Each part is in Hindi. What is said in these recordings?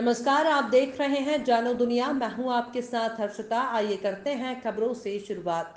नमस्कार, आप देख रहे हैं जानो दुनिया। मैं हूं आपके साथ हर्षिता। आइए करते हैं खबरों से शुरुआत।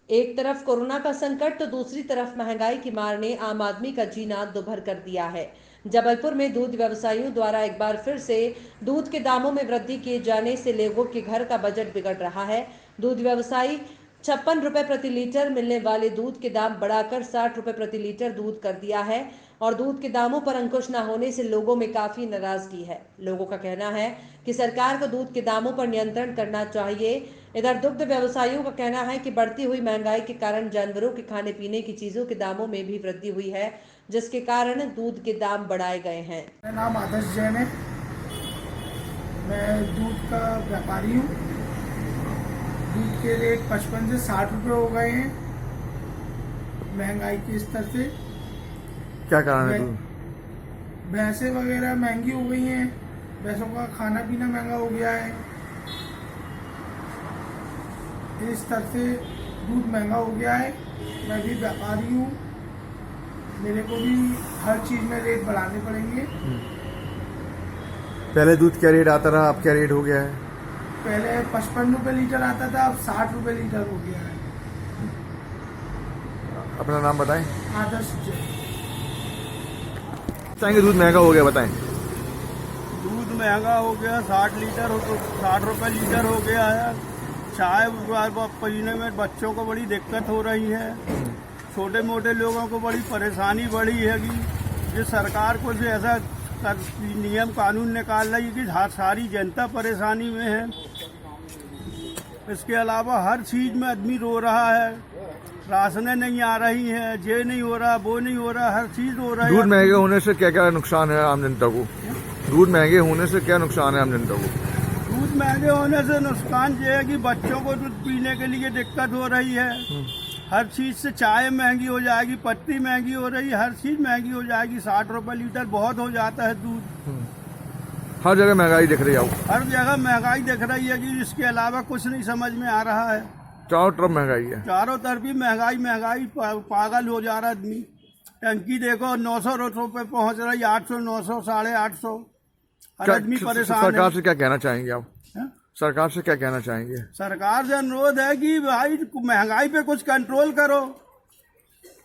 एक तरफ कोरोना का संकट तो दूसरी तरफ महंगाई की मार ने आम आदमी का जीना दुभर कर दिया है। जबलपुर में दूध व्यवसायियों द्वारा एक बार फिर से दूध के दामों में वृद्धि किए जाने से लोगों के घर का बजट बिगड़ रहा है। दूध व्यवसायी 56 रुपए प्रति लीटर मिलने वाले दूध के दाम बढ़ाकर 60 रुपए प्रति लीटर दूध कर दिया है और दूध के दामों पर अंकुश न होने से लोगों में काफी नाराजगी है। लोगों का कहना है कि सरकार को दूध के दामों पर नियंत्रण करना चाहिए। इधर दुग्ध व्यवसायियों का कहना है कि बढ़ती हुई महंगाई के कारण जानवरों के खाने पीने की चीजों के दामों में भी वृद्धि हुई है, जिसके कारण दूध के दाम बढ़ाए गए हैं। मेरा नाम आदर्श जैन है। मैं दूध का व्यापारी हूँ। दूध के रेट 55 से 60 रुपये हो गए हैं महंगाई के स्तर से। क्या कारण है? भैंसें वगैरह महंगी हो गई हैं, भैंसों का खाना पीना महंगा हो गया है। इस स्तर से दूध महंगा हो गया है। मैं भी व्यापारी हूँ, मेरे को भी हर चीज़ में रेट बढ़ाने पड़ेंगे। पहले दूध क्या रेट आता रहा, अब क्या रेट हो गया है? पहले 55 रुपये लीटर आता था, अब 60 रुपये लीटर हो गया है। अपना नाम बताएं। आदर्श जैन। चाहेंगे दूध महंगा हो गया, बताएं। दूध महंगा हो गया, 60 रुपये लीटर हो गया है। चाय पीने में बच्चों को बड़ी दिक्कत हो रही है, छोटे मोटे लोगों को बड़ी परेशानी बढ़ी है कि जो सरकार को जो ऐसा नियम कानून निकाल रही है कि सारी जनता परेशानी में है। इसके अलावा हर चीज में आदमी रो रहा है, राशनें नहीं आ रही हैं, ये नहीं हो रहा, वो नहीं हो रहा, हर चीज हो रहा है। दूध महंगे होने से क्या क्या नुकसान है आम जनता को? दूध महंगे होने से क्या नुकसान है आम जनता को? दूध महंगे होने से नुकसान ये है कि बच्चों को दूध पीने के लिए दिक्कत हो रही है। हर चीज से चाय महंगी हो जाएगी, पत्ती महंगी हो रही है, हर चीज महंगी हो जाएगी। 60 रुपए लीटर बहुत हो जाता है दूध। हर जगह महंगाई दिख रही है। हर जगह महंगाई दिख रही है कि इसके अलावा कुछ नहीं समझ में आ रहा है। चारों तरफ महंगाई है, चारों तरफ ही महंगाई पागल हो जा रहा है आदमी। टंकी देखो 900 रुपए पहुंच रही, 800, 900, 850। हर आदमी परेशान है। सरकार से क्या कहना चाहेंगे आप? है? सरकार से क्या कहना चाहेंगे? सरकार से अनुरोध है कि भाई महंगाई पे कुछ कंट्रोल करो,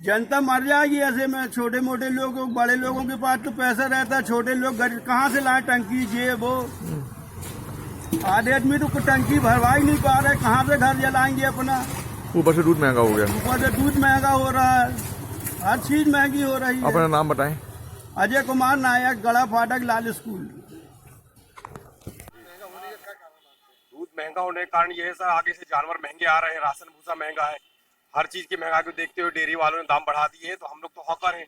जनता मर जाएगी ऐसे में। छोटे मोटे लोग, बड़े लोगों के पास तो पैसा रहता है, छोटे लोग कहाँ से लाए टंकी ये वो। आधे आदमी तो टंकी भरवा ही नहीं पा रहे, कहाँ से घर जलाएंगे अपना। ऊपर से दूध महंगा हो गया, ऊपर से दूध महंगा हो रहा है, हर चीज महंगी हो रही है। अपना नाम बताएं। अजय कुमार नायक, गड़ा फाटक, लाल स्कूल। महंगा होने के कारण ये है सर, आगे से जानवर महंगे आ रहे हैं, राशन भूसा महंगा है। हर चीज की महंगाई को देखते हुए डेयरी वालों ने दाम बढ़ा दिए हैं। तो हम लोग तो हॉकर हैं,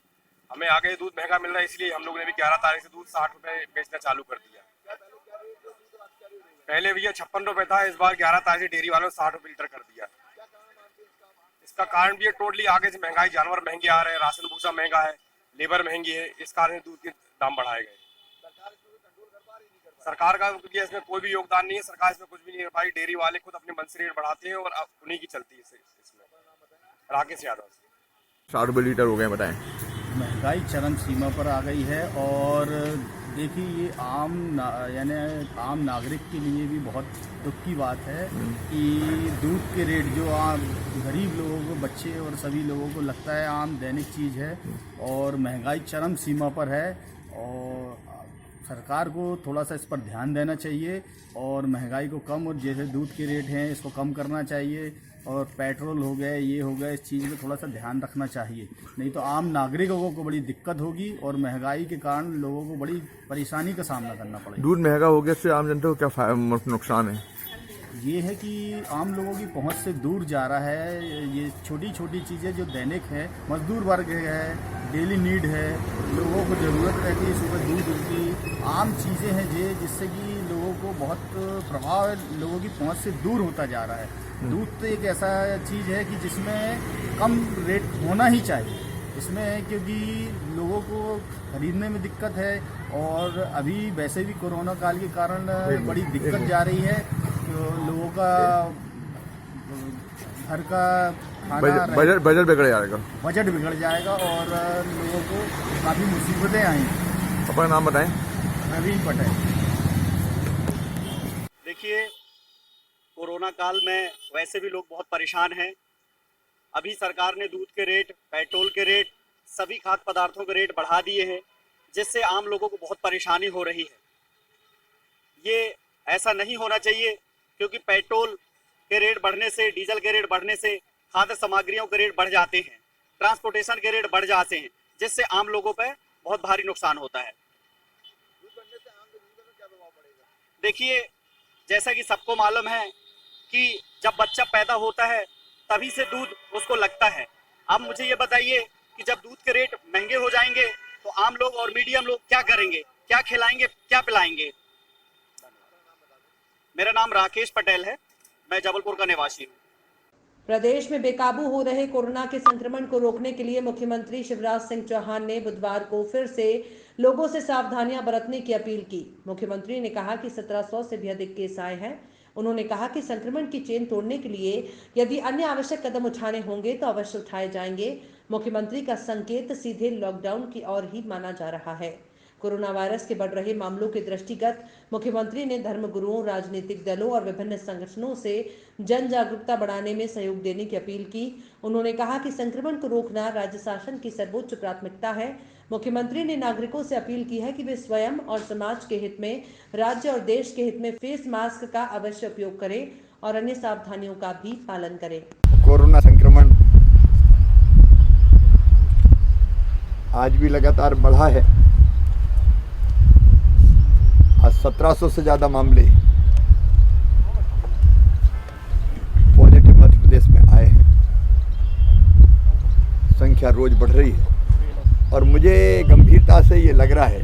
हमें आगे दूध महंगा मिल रहा है, इसलिए हम लोग ने भी 11 तारीख से दूध 60 रुपए बेचना चालू कर दिया। पहले भैया 56 रुपए था, इस बार 11 तारीख से डेयरी वालों ने 60 रुपए लीटर कर दिया। इसका कारण भी है टोटली आगे से महंगाई, जानवर महंगे आ रहे हैं, राशन भूसा महंगा है, लेबर महंगी है, इस कारण दूध के दाम बढ़ाए गए। सरकार का क्योंकि इसमें कोई भी योगदान नहीं है, सरकार इसमें कुछ भी नहीं है भाई। डेयरी वाले खुद अपने मन से रेट बढ़ाते हैं और उन्हीं की चलती है इसमें। राकेश यादव। 60 रुपये लीटर हो गए, बताएं। महंगाई चरम सीमा पर आ गई है और देखिए ये यानी आम नागरिक के लिए भी बहुत दुख की बात है कि दूध के रेट जो गरीब लोगों को, बच्चे और सभी लोगों को लगता है आम दैनिक चीज़ है और महंगाई चरम सीमा पर है। और सरकार को थोड़ा सा इस पर ध्यान देना चाहिए और महंगाई को कम, और जैसे दूध के रेट हैं इसको कम करना चाहिए। और पेट्रोल हो गए, ये हो गया, इस चीज़ में थोड़ा सा ध्यान रखना चाहिए, नहीं तो आम नागरिकों को बड़ी दिक्कत होगी और महंगाई के कारण लोगों को बड़ी परेशानी का सामना करना पड़ेगा। दूध महंगा हो गया से आम जनता को क्या नुकसान है? ये है कि आम लोगों की पहुंच से दूर जा रहा है। ये छोटी छोटी चीज़ें जो दैनिक है, मजदूर वर्ग है, डेली नीड है, लोगों को ज़रूरत रहती है सुबह दूध की, आम चीज़ें हैं जिससे कि लोगों को बहुत प्रभाव है, लोगों की पहुंच से दूर होता जा रहा है। दूध तो एक ऐसा चीज़ है कि जिसमें कम रेट होना ही चाहिए इसमें, क्योंकि लोगों को खरीदने में दिक्कत है और अभी वैसे भी कोरोना काल के कारण बड़ी दिक्कत जा रही है। तो लोगों का घर का खाना बजट बिगड़ जाएगा। बजट बिगड़ जाएगा और लोगों को काफ़ी मुसीबतें आएंगी। अपना नाम बताएं। नवीन पटेल। देखिए, कोरोना काल में वैसे भी लोग बहुत परेशान हैं। अभी सरकार ने दूध के रेट, पेट्रोल के रेट, सभी खाद्य पदार्थों के रेट बढ़ा दिए हैं, जिससे आम लोगों को बहुत परेशानी हो रही है। ये ऐसा नहीं होना चाहिए, क्योंकि पेट्रोल के रेट बढ़ने से, डीजल के रेट बढ़ने से खाद्य सामग्रियों के रेट बढ़ जाते हैं, ट्रांसपोर्टेशन के रेट बढ़ जाते हैं, जिससे आम लोगों पर बहुत भारी नुकसान होता है। देखिए, जैसा कि सबको मालूम है कि जब बच्चा पैदा होता है तभी से दूध उसको लगता है। अब मुझे ये बताइए कि जब दूध के रेट महंगे हो जाएंगे तो आम लोग और मीडियम लोग क्या करेंगे, क्या खिलाएंगे, क्या पिलाएंगे। मेरा नाम राकेश पटेल है, मैं जबलपुर का निवासी हूँ। प्रदेश में बेकाबू हो रहे कोरोना के संक्रमण को रोकने के लिए मुख्यमंत्री शिवराज सिंह चौहान ने बुधवार को फिर से लोगों से सावधानियां बरतने की अपील की। मुख्यमंत्री ने कहा कि 1700 से भी अधिक केस आए हैं। उन्होंने कहा कि संक्रमण की चेन तोड़ने के लिए यदि अन्य आवश्यक कदम उठाने होंगे तो अवश्य उठाए जाएंगे। मुख्यमंत्री का संकेत सीधे लॉकडाउन की ओर ही माना जा रहा है। कोरोना वायरस के बढ़ रहे मामलों के दृष्टिगत मुख्यमंत्री ने धर्मगुरुओं, राजनीतिक दलों और विभिन्न संगठनों से जन जागरूकता बढ़ाने में सहयोग देने की अपील की। उन्होंने कहा कि संक्रमण को रोकना राज्य शासन की सर्वोच्च प्राथमिकता है। मुख्यमंत्री ने नागरिकों से अपील की है कि वे स्वयं और समाज के हित में, राज्य और देश के हित में फेस मास्क का अवश्य उपयोग करें और अन्य सावधानियों का भी पालन करें। कोरोना संक्रमण आज भी लगातार बढ़ा है। आज 1700 से ज़्यादा मामले पॉजिटिव मध्य प्रदेश में आए हैं। संख्या रोज बढ़ रही है और मुझे गंभीरता से ये लग रहा है,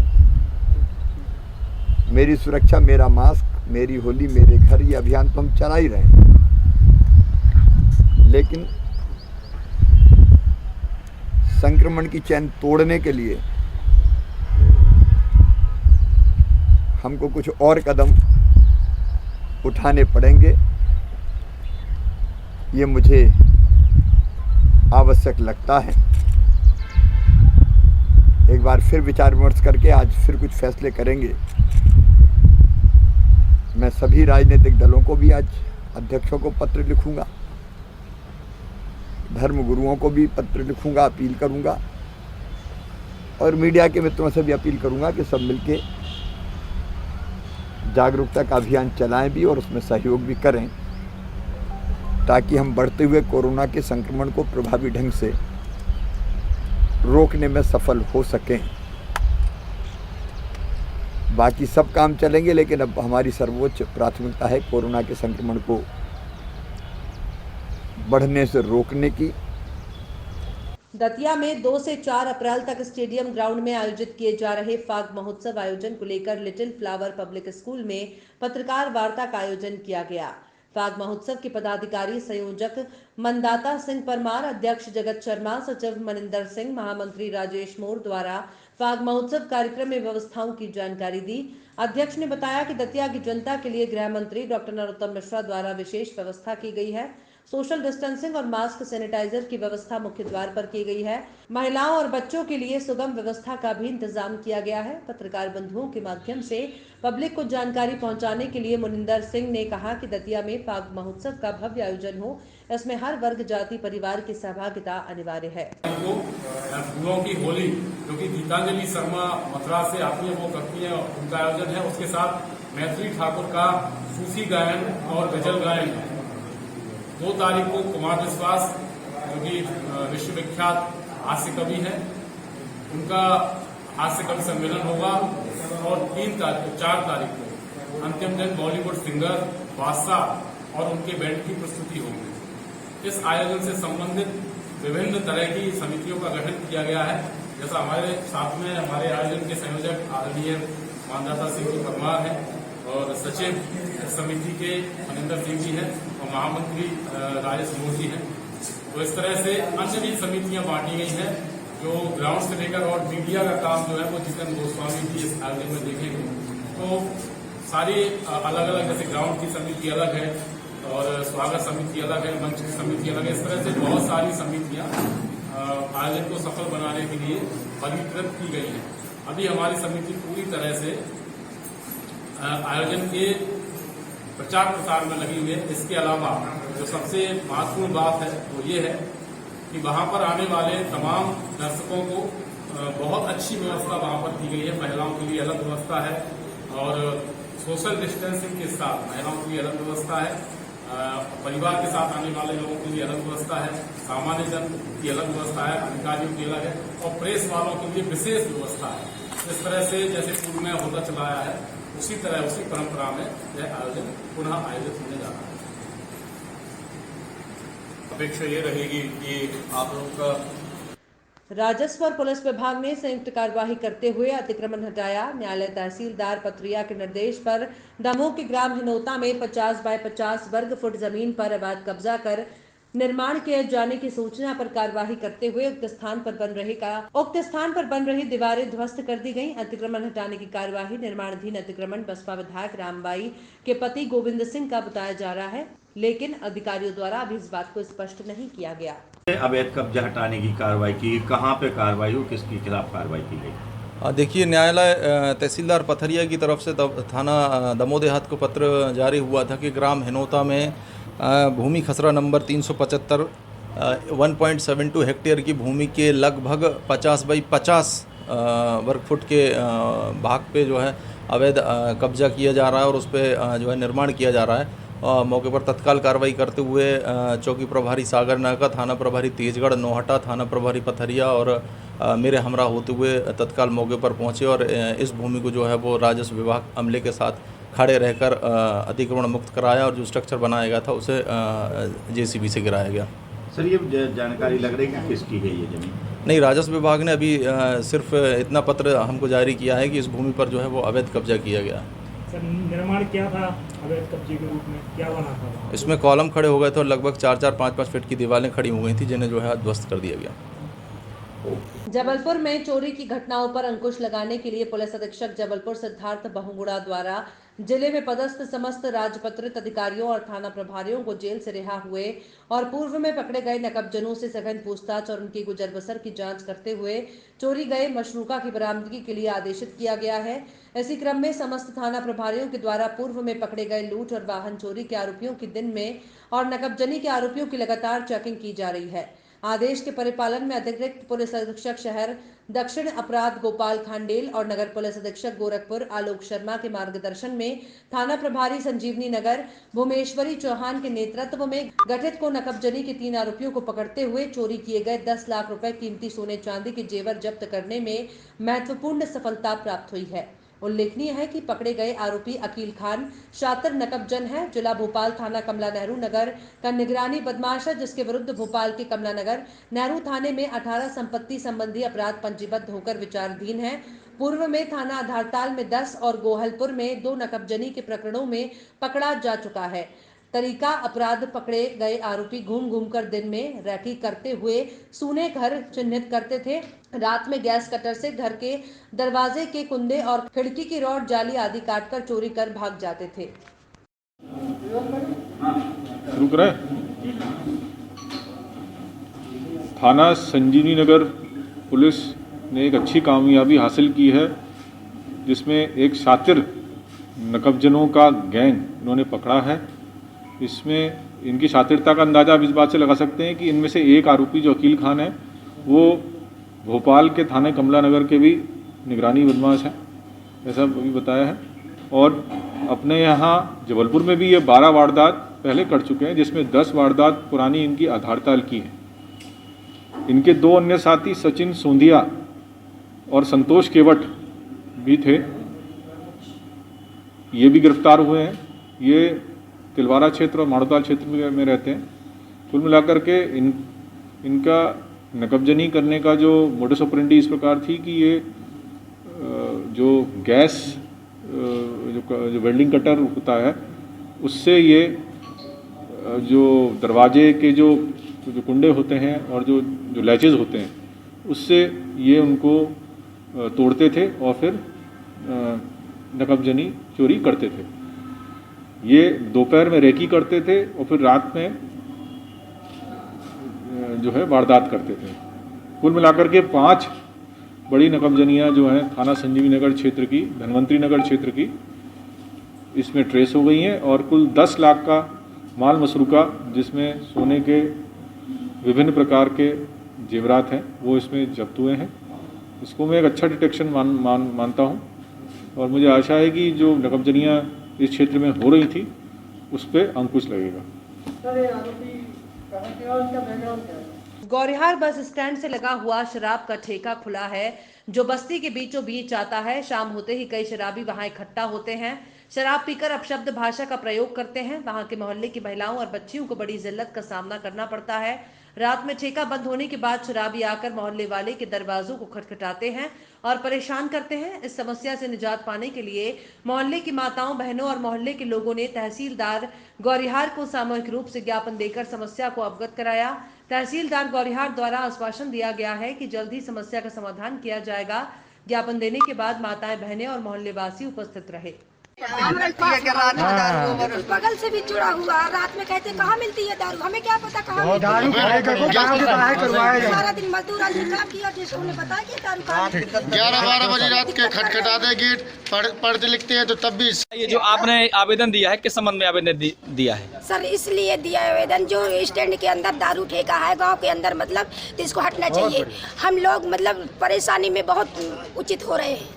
मेरी सुरक्षा मेरा मास्क, मेरी होली मेरे घर, ये अभियान तो हम चला ही रहे हैं, लेकिन संक्रमण की चैन तोड़ने के लिए हमको कुछ और कदम उठाने पड़ेंगे। ये मुझे आवश्यक लगता है। एक बार फिर विचार विमर्श करके आज फिर कुछ फैसले करेंगे। मैं सभी राजनीतिक दलों को भी आज अध्यक्षों को पत्र लिखूंगा, धर्म गुरुओं को भी पत्र लिखूंगा, अपील करूंगा और मीडिया के मित्रों से भी अपील करूंगा कि सब मिलके जागरूकता का अभियान चलाएं भी और उसमें सहयोग भी करें, ताकि हम बढ़ते हुए कोरोना के संक्रमण को प्रभावी ढंग से रोकने में सफल हो सकें। बाकी सब काम चलेंगे, लेकिन अब हमारी सर्वोच्च प्राथमिकता है कोरोना के संक्रमण को बढ़ने से रोकने की। दतिया में 2 से 4 अप्रैल तक स्टेडियम ग्राउंड में आयोजित किए जा रहे फाग महोत्सव आयोजन को लेकर लिटिल फ्लावर पब्लिक स्कूल में पत्रकार वार्ता का आयोजन किया गया। फाग महोत्सव के पदाधिकारी संयोजक मनदाता सिंह परमार, अध्यक्ष जगत शर्मा, सचिव मनिंदर सिंह, महामंत्री राजेश मोर द्वारा फाग महोत्सव कार्यक्रम में व्यवस्थाओं की जानकारी दी। अध्यक्ष ने बताया कि दतिया की जनता के लिए गृह मंत्री डॉक्टर नरोत्तम मिश्रा द्वारा विशेष व्यवस्था की गई है। सोशल डिस्टेंसिंग और मास्क सैनिटाइजर की व्यवस्था मुख्य द्वार पर की गई है। महिलाओं और बच्चों के लिए सुगम व्यवस्था का भी इंतजाम किया गया है। पत्रकार बंधुओं के माध्यम से पब्लिक को जानकारी पहुंचाने के लिए मुनिंदर सिंह ने कहा कि दतिया में फाग महोत्सव का भव्य आयोजन हो, इसमें हर वर्ग, जाति, परिवार की सहभागिता अनिवार्य है। फूलों की होली जो कि गीतांजलि शर्मा मथुरा से आती है, वो करती है, उनका आयोजन है। उसके साथ मैथिली ठाकुर का सूफी गायन और गजल गायन 2 तारीख को कुमार विश्वास जो कि विश्वविख्यात हास्य कवि है, उनका हास्य कवि सम्मेलन होगा और 4 तारीख को अंतिम दिन बॉलीवुड सिंगर बादशाह और उनके बैंड की प्रस्तुति होगी। इस आयोजन से संबंधित विभिन्न तरह की समितियों का गठन किया गया है। जैसा हमारे साथ में हमारे आयोजन के संयोजक आदरणीय मानदाता सिंह जी परमार है और सचिव समिति के मनिंदर सिंह जी हैं और महामंत्री राजेश मोर जी हैं। तो इस तरह से अन्य भी समितियां बांटी गई हैं जो ग्राउंड से लेकर और मीडिया का काम जो है वो जितेंद्र गोस्वामी जी इस आयोजन में देखेंगे। तो सारी अलग अलग, जैसे ग्राउंड की समिति अलग है, और स्वागत समिति अलग है, मंच की समिति अलग है। इस तरह से बहुत सारी समितियां आयोजन को सफल बनाने के लिए वर्गीकृत की गई हैं। अभी हमारी समिति पूरी तरह से आयोजन के प्रचार प्रसार में लगी हुई है। इसके अलावा जो सबसे महत्वपूर्ण बात है वो ये है कि वहां पर आने वाले तमाम दर्शकों को बहुत अच्छी व्यवस्था वहां पर की गई है। महिलाओं के लिए अलग व्यवस्था है और सोशल डिस्टेंसिंग के साथ महिलाओं के लिए अलग व्यवस्था है, परिवार के साथ आने वाले लोगों के लिए अलग व्यवस्था है, सामान्य जन की अलग व्यवस्था है, अधिकारियों की अलग है और प्रेस वालों के लिए विशेष व्यवस्था है। इस तरह से जैसे पूर्व में होता चला आया है उसी तरह उसी परंपरा में यह आयोजन पुनः आयोजित होने जा रहा है। अपेक्षा ये रहेगी कि आप लोगों का राजस्व और पुलिस विभाग ने संयुक्त कार्यवाही करते हुए अतिक्रमण हटाया। न्यायालय तहसीलदार पथरिया के निर्देश पर दमोह के ग्राम हिनोता में 50 बाय 50 वर्ग फुट जमीन पर अवैध कब्जा कर निर्माण किए जाने की सूचना पर कार्यवाही करते हुए उक्त स्थान पर बन रही दीवारें ध्वस्त कर दी गईं। अतिक्रमण हटाने की कार्यवाही निर्माणाधीन अतिक्रमण बसपा विधायक रामबाई के पति गोविंद सिंह का बताया जा रहा है, लेकिन अधिकारियों द्वारा अभी इस बात को स्पष्ट नहीं किया गया। अवैध कब्जा हटाने की कार्रवाई की, कहाँ पे कार्रवाई हुई, किसके खिलाफ कार्रवाई की गई? देखिए, न्यायालय तहसीलदार पथरिया की तरफ से थाना दमोह देहात को पत्र जारी हुआ था कि ग्राम हिनोता में भूमि खसरा नंबर 375 1.72 हेक्टेयर की भूमि के लगभग 50 बाई 50 वर्ग फुट के भाग पे जो है अवैध कब्जा किया जा रहा है और उस पर जो है निर्माण किया जा रहा है। मौके पर तत्काल कार्रवाई करते हुए चौकी प्रभारी सागर नाका, थाना प्रभारी तेजगढ़, नौहटा, थाना प्रभारी पथरिया और मेरे हमरा होते हुए तत्काल मौके पर पहुंचे और इस भूमि को जो है वो राजस्व विभाग अमले के साथ खड़े रहकर अतिक्रमण मुक्त कराया और जो स्ट्रक्चर बनाया गया था उसे जेसीबी से गिराया गया। सर, ये जानकारी लग रही है कि किसकी गई है जमीन? नहीं, राजस्व विभाग ने अभी सिर्फ इतना पत्र हमको जारी किया है कि इस भूमि पर जो है वो अवैध कब्जा किया गया। सर, निर्माण क्या था अवैध कब्जे के रूप में, क्या बना था? इसमें कॉलम खड़े हो गए थे और लगभग 4-4, 5-5 फीट की दीवारें खड़ी हो गई थी जिन्हें जो है ध्वस्त कर दिया गया। जबलपुर में चोरी की घटनाओं पर अंकुश लगाने के लिए पुलिस अधीक्षक जबलपुर सिद्धार्थ बहुगुणा द्वारा जिले में पदस्थ समस्त राजपत्रित अधिकारियों और थाना प्रभारियों को जेल से रिहा हुए और पूर्व में पकड़े गए नकबजनों से सघन पूछताछ और उनकी गुजर बसर की जांच करते हुए चोरी गए मशरूका की बरामदगी के लिए आदेशित किया गया है। इसी क्रम में समस्त थाना प्रभारियों के द्वारा पूर्व में पकड़े गए लूट और वाहन चोरी के आरोपियों की दिन में और नकबजनी के आरोपियों की लगातार चेकिंग की जा रही है। आदेश के परिपालन में अतिरिक्त पुलिस अधीक्षक शहर दक्षिण अपराध गोपाल खांडेल और नगर पुलिस अधीक्षक गोरखपुर आलोक शर्मा के मार्गदर्शन में थाना प्रभारी संजीवनी नगर भुवनेश्वरी चौहान के नेतृत्व में गठित को नकबजनी के 3 आरोपियों को पकड़ते हुए चोरी किए गए 10 लाख रुपए कीमती सोने चांदी के जेवर जब्त करने में महत्वपूर्ण सफलता प्राप्त हुई है। उल्लेखनीय है कि पकड़े गए आरोपी अकील खान शातिर नकबजन है। जिला भोपाल थाना कमला नेहरू नगर का निगरानी बदमाश है, जिसके विरुद्ध भोपाल के कमला नगर नेहरू थाने में 18 संपत्ति संबंधी अपराध पंजीबद्ध होकर विचाराधीन है। पूर्व में थाना आधारताल में 10 और गोहलपुर में 2 नकबजनी के प्रकरणों में पकड़ा जा चुका है। तरीका अपराध पकड़े गए आरोपी घूम घूमकर दिन में रैकी करते हुए सूने घर चिन्हित करते थे, रात में गैस कटर से घर के दरवाजे के कुंदे और खिड़की की रॉड जाली आदि काटकर चोरी कर भाग जाते थे। रुक रहे थाना संजीवनी नगर पुलिस ने एक अच्छी कामयाबी हासिल की है, जिसमें एक शातिर नकबजनों का गैंग इन्होंने पकड़ा है। इसमें इनकी शातिरता का अंदाज़ा आप इस बात से लगा सकते हैं कि इनमें से एक आरोपी जो अकील खान है वो भोपाल के थाने कमला नगर के भी निगरानी बदमाश है, ऐसा भी बताया है। और अपने यहाँ जबलपुर में भी ये 12 वारदात पहले कर चुके हैं, जिसमें 10 वारदात पुरानी इनकी आधारताल की है। इनके 2 अन्य साथी सचिन सोंधिया और संतोष केवट भी थे, ये भी गिरफ्तार हुए हैं। ये तिलवारा क्षेत्र और माड़ोताल क्षेत्र में रहते हैं। कुल मिलाकर के इनका नकबजनी करने का जो मोडस ऑपरेंडी इस प्रकार थी कि ये जो गैस जो वेल्डिंग कटर होता है उससे ये जो दरवाजे के जो कुंडे होते हैं और जो लैचेज होते हैं उससे ये उनको तोड़ते थे और फिर नकबजनी चोरी करते थे। ये दोपहर में रेकी करते थे और फिर रात में जो है वारदात करते थे। कुल मिलाकर के 5 बड़ी नकबजनियाँ जो हैं थाना संजीवी नगर क्षेत्र की, धनवंतरी नगर क्षेत्र की, इसमें ट्रेस हो गई हैं और कुल 10 लाख का माल मसरूका, जिसमें सोने के विभिन्न प्रकार के जेवरात हैं, वो इसमें जब्त हुए हैं। इसको मैं एक अच्छा डिटेक्शन मानता हूँ और मुझे आशा है कि जो नकबजनियाँ इस क्षेत्र में हो रही थी उस पर अंकुश लगेगा। गौरिहार बस स्टैंड से लगा हुआ शराब का ठेका खुला है, जो बस्ती के बीचों बीच आता है। शाम होते ही कई शराबी वहां इकट्ठा होते हैं, शराब पीकर अपशब्द भाषा का प्रयोग करते हैं। वहां के मोहल्ले की महिलाओं और बच्चियों को बड़ी जिल्लत का सामना करना पड़ता है। रात में ठेका बंद होने के बाद शराबी आकर मोहल्ले वाले के दरवाजों को खटखटाते हैं और परेशान करते हैं। इस समस्या से निजात पाने के लिए मोहल्ले की माताओं, बहनों और मोहल्ले के लोगों ने तहसीलदार गौरिहार को सामूहिक रूप से ज्ञापन देकर समस्या को अवगत कराया। तहसीलदार गौरिहार द्वारा आश्वासन दिया गया है कि जल्द ही समस्या का समाधान किया जाएगा। ज्ञापन देने के बाद माताएं, बहनें और मोहल्ले वासी उपस्थित रहे। बगल से भी जुड़ा हुआ, रात में कहते कहाँ मिलती है दारू, हमें क्या पता कहाँ दारू सारा दिन मजदूर काम किया, जिसको उन्हें बताया कि दारू कहाँ 11-12 बजे रात के खटखटाते गेट, पढ़ते लिखते हैं तो तब भी। ये जो आपने आवेदन दिया है, किस संबंध में आवेदन दिया है? सर इसलिए दिया आवेदन, जो स्टैंड के अंदर दारू ठेका है गांव के अंदर, मतलब तो इसको हटना चाहिए। हम लोग मतलब परेशानी में बहुत उचित हो रहे हैं,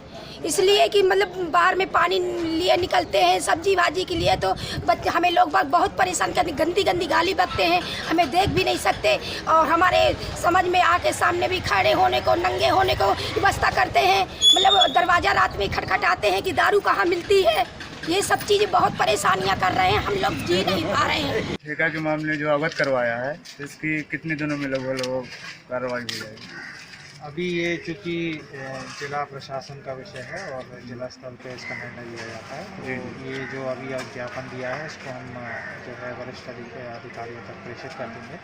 इसलिए कि मतलब बाहर में पानी लिए निकलते हैं, सब्जी भाजी के लिए, तो बच्चे हमें लोग बहुत परेशान करते, गंदी गंदी गाली बकते हैं, हमें देख भी नहीं सकते और हमारे समझ में आके सामने भी खड़े होने को, नंगे होने को व्यवस्था करते हैं। मतलब दरवाज़ा रात में खटखटाते हैं कि दारू कहाँ मिलती है। ये सब चीज़ें बहुत परेशानियाँ कर रहे हैं, हम लोग जी नहीं पा रहे हैं। ठेका के मामले जो अवगत करवाया है, इसकी कितने दिनों में लगभग कार्रवाई हो जाएगी? अभी ये चूँकि जिला प्रशासन का विषय है और जिला स्तर पे इसका निर्णय लिया जाता है, तो ये जो अभी ज्ञापन दिया है इसको हम जो है वरिष्ठ अधिकारियों तक प्रेषित कर देंगे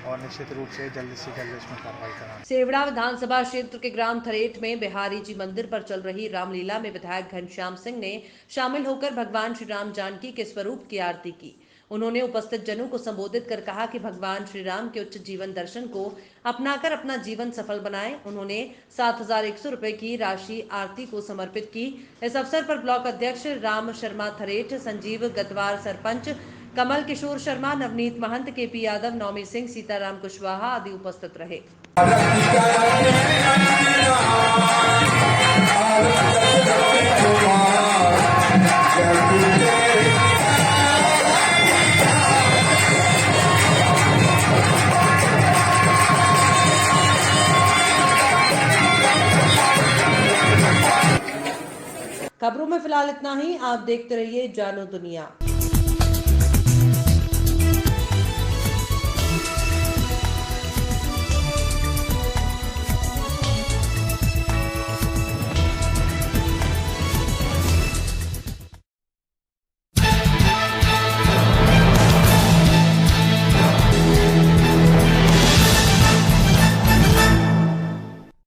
और निश्चित रूप से जल्द इसमें कार्रवाई कराएंगे। सेवड़ा विधानसभा क्षेत्र के ग्राम थरेट में बिहारी जी मंदिर पर चल रही रामलीला में विधायक घनश्याम सिंह ने शामिल होकर भगवान श्री राम जानकी के स्वरूप की आरती की। उन्होंने उपस्थित जनों को संबोधित कर कहा कि भगवान श्री राम के उच्च जीवन दर्शन को अपनाकर अपना जीवन सफल बनाएं। उन्होंने 7,100 रुपए की राशि आरती को समर्पित की। इस अवसर पर ब्लॉक अध्यक्ष राम शर्मा थरेट, संजीव गतवार सरपंच, कमल किशोर शर्मा, नवनीत महंत, KP यादव, नौमी सिंह, सीताराम कुशवाहा आदि उपस्थित रहे। खबरों में फिलहाल इतना ही। आप देखते रहिए जानो दुनिया।